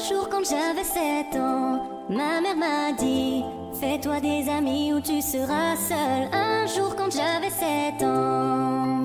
jour quand j'avais 7 ans, ma mère m'a dit: fais-toi des amis ou tu seras seul. Un jour quand j'avais 7 ans.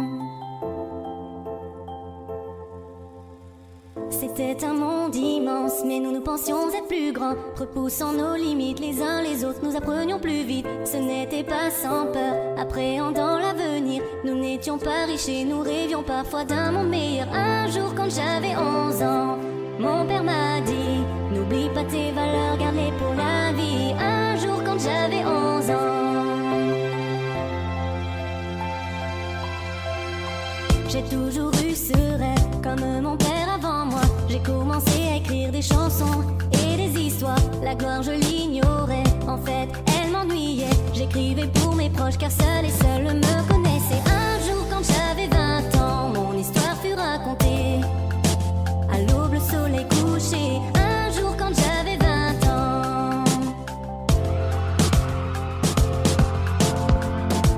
C'était un monde immense, mais nous pensions être plus grands, repoussant nos limites les uns les autres, nous apprenions plus vite. Ce n'était pas sans peur, appréhendant l'avenir. Nous n'étions pas riches et nous rêvions parfois d'un monde meilleur. Un jour quand j'avais 11 ans, mon père m'a dit: n'oublie pas tes valeurs, garde-les pour la vie. Un jour quand j'avais 11 ans. J'ai toujours eu ce rêve, comme mon père avant moi. J'ai commencé à écrire des chansons et des histoires. La gloire je l'ignorais, en fait elle m'ennuyait. J'écrivais pour mes proches car seuls et seuls me connaissaient. Un jour quand j'avais 20 ans, mon histoire fut racontée. À l'aube le soleil couché, un jour quand j'avais 20 ans.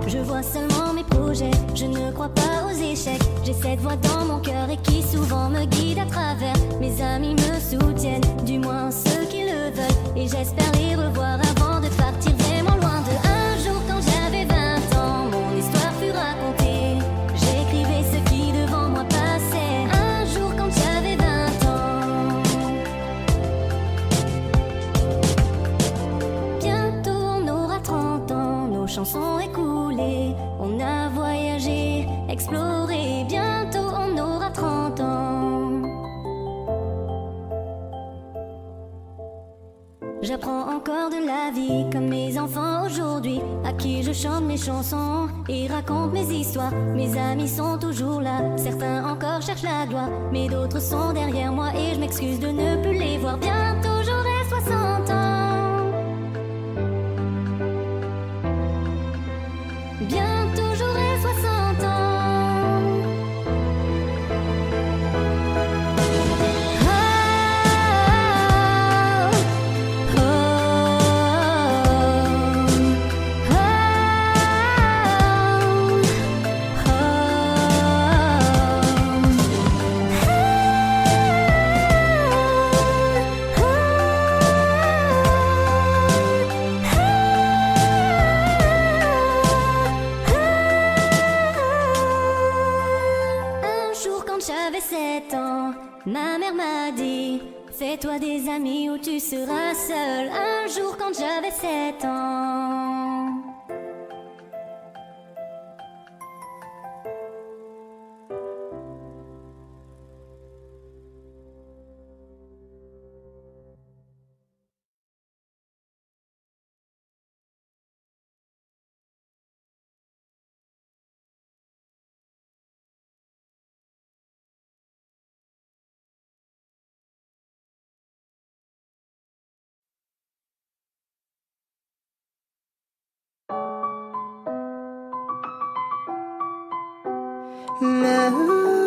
Je vois seulement mes projets, je ne crois pas aux échecs. J'ai cette voix dans mon cœur et qui souvent me guide à travers. Mes amis me soutiennent, du moins ceux qui le veulent. Et j'espère les revoir avant de partir vraiment loin de. Un jour quand j'avais 20 ans, mon histoire fut racontée. J'écrivais ce qui devant moi passait. Un jour quand j'avais 20 ans. Bientôt on aura 30 ans, nos chansons écoulées. On a voyagé, exploré, bientôt on aura 30 ans. J'apprends encore de la vie comme mes enfants aujourd'hui, à qui je chante mes chansons et raconte mes histoires. Mes amis sont toujours là, certains encore cherchent la gloire, mais d'autres sont derrière moi et je m'excuse de ne plus les voir. Bientôt j'aurai 60 ans. Bientôt j'aurai 60 ans. J'avais 7 ans, ma mère m'a dit: fais-toi des amis ou tu seras seul. Un jour quand j'avais 7 ans. Love